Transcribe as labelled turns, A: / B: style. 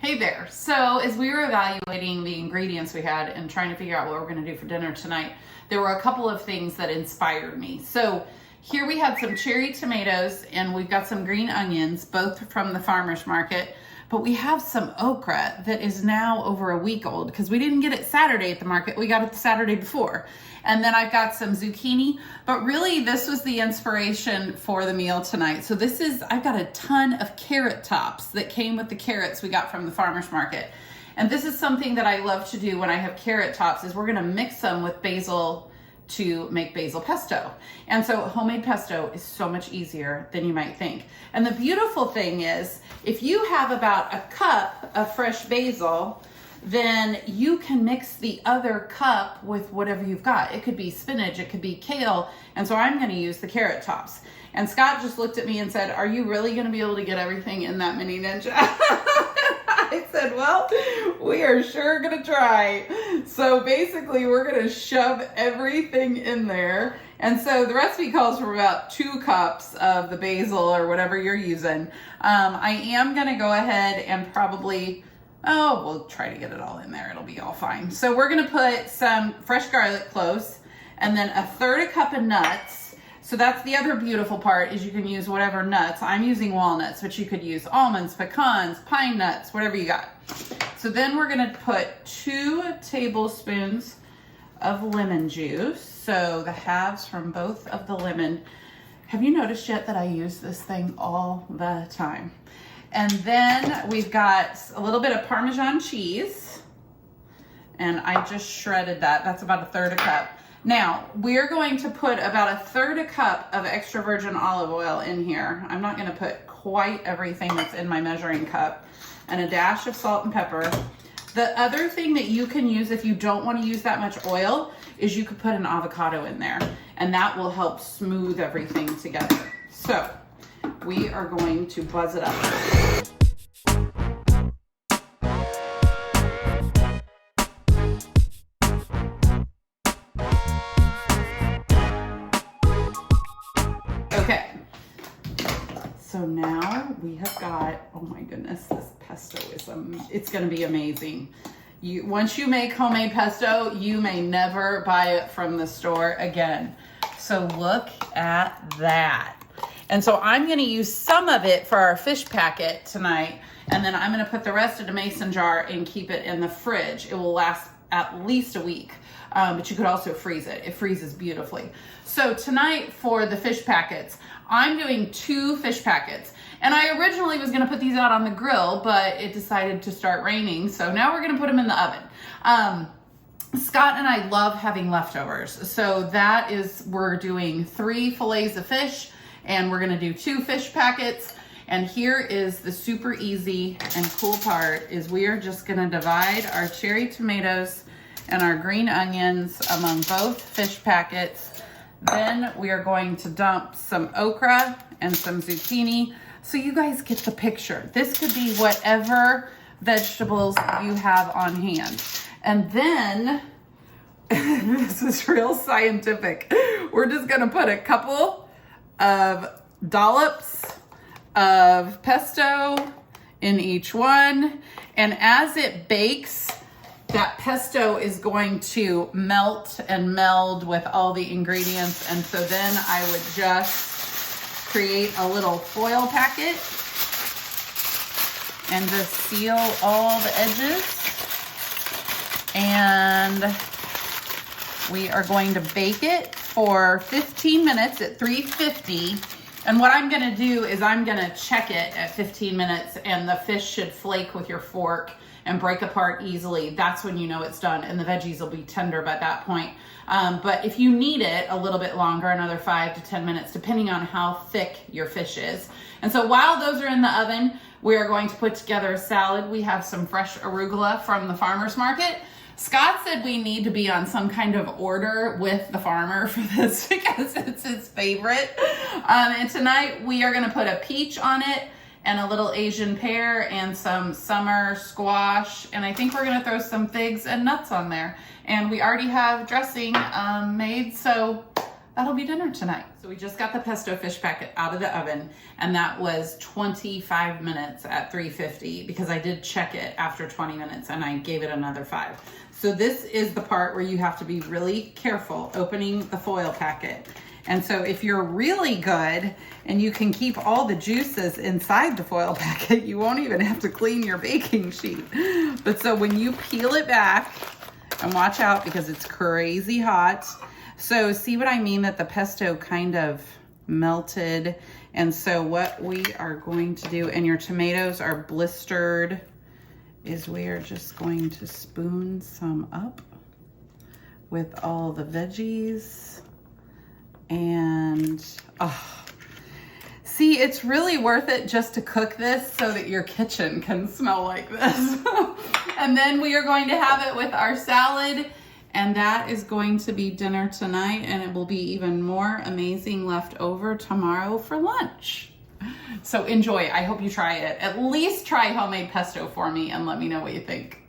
A: Hey there. So as we were evaluating the ingredients we had and trying to figure out what we're going to do for dinner tonight, there were a couple of things that inspired me. So here we had some cherry tomatoes and we've got some green onions, both from the farmer's market. But we have some okra that is now over a week old because we didn't get it Saturday at the market. We got it the Saturday before. And then I've got some zucchini, but really this was the inspiration for the meal tonight. So I've got a ton of carrot tops that came with the carrots we got from the farmer's market. And this is something that I love to do when I have carrot tops is we're gonna mix them with basil to make basil pesto. And so homemade pesto is so much easier than you might think. And the beautiful thing is, if you have about a cup of fresh basil, then you can mix the other cup with whatever you've got. It could be spinach, it could be kale, and so I'm gonna use the carrot tops. And Scott just looked at me and said, "Are you really gonna be able to get everything in that mini Ninja?" I said, well, we are sure gonna try. So basically we're gonna shove everything in there. And so the recipe calls for about 2 cups of the basil or whatever you're using. I am gonna go ahead and probably, we'll try to get it all in there. It'll be all fine. So we're gonna put some fresh garlic cloves and then 1/3 cup of nuts. So that's the other beautiful part is you can use whatever nuts. I'm using walnuts, but you could use almonds, pecans, pine nuts, whatever you got. So then we're gonna put 2 tablespoons of lemon juice. So the halves from both of the lemon. Have you noticed yet that I use this thing all the time? And then we've got a little bit of Parmesan cheese. And I just shredded that. That's about 1/3 cup. Now, we're going to put about 1/3 cup of extra virgin olive oil in here. I'm not gonna put quite everything that's in my measuring cup. And a dash of salt and pepper. The other thing that you can use if you don't wanna use that much oil is you could put an avocado in there. And that will help smooth everything together. So, we are going to buzz it up. Okay, so now we have got, oh my goodness, this pesto is, it's gonna be amazing. Once you make homemade pesto, you may never buy it from the store again. So look at that. And so I'm gonna use some of it for our fish packet tonight, and then I'm gonna put the rest in a mason jar and keep it in the fridge. It will last at least a week. But you could also freeze it. It freezes beautifully. So tonight for the fish packets, I'm doing 2 fish packets. And I originally was gonna put these out on the grill, but it decided to start raining. So now we're gonna put them in the oven. Scott and I love having leftovers. So that is, we're doing 3 fillets of fish and we're gonna do 2 fish packets. And here is the super easy and cool part is we are just gonna divide our cherry tomatoes and our green onions among both fish packets. Then we are going to dump some okra and some zucchini. So you guys get the picture. This could be whatever vegetables you have on hand. And then, this is real scientific. We're just gonna put a couple of dollops of pesto in each one. And as it bakes, that pesto is going to melt and meld with all the ingredients. And so then I would just create a little foil packet and just seal all the edges. And we are going to bake it for 15 minutes at 350. And what I'm gonna do is I'm gonna check it at 15 minutes and the fish should flake with your fork and break apart easily. That's when you know it's done, and the veggies will be tender by that point. But if you need it a little bit longer, another 5 to 10 minutes, depending on how thick your fish is. And so while those are in the oven, we are going to put together a salad. We have some fresh arugula from the farmer's market. Scott said we need to be on some kind of order with the farmer for this because it's his favorite. And tonight we are gonna put a peach on it and a little Asian pear and some summer squash. And I think we're gonna throw some figs and nuts on there. And we already have dressing made, so that'll be dinner tonight. So we just got the pesto fish packet out of the oven, and that was 25 minutes at 350 because I did check it after 20 minutes and I gave it another 5. So this is the part where you have to be really careful opening the foil packet. And so if you're really good and you can keep all the juices inside the foil packet, you won't even have to clean your baking sheet. But so when you peel it back, and watch out because it's crazy hot. So see what I mean, that the pesto kind of melted. And so what we are going to do, and your tomatoes are blistered, is we are just going to spoon some up with all the veggies. And see, it's really worth it just to cook this so that your kitchen can smell like this. And then we are going to have it with our salad, and that is going to be dinner tonight, and it will be even more amazing left over tomorrow for lunch. So enjoy. I hope you try it. At least try homemade pesto for me and let me know what you think.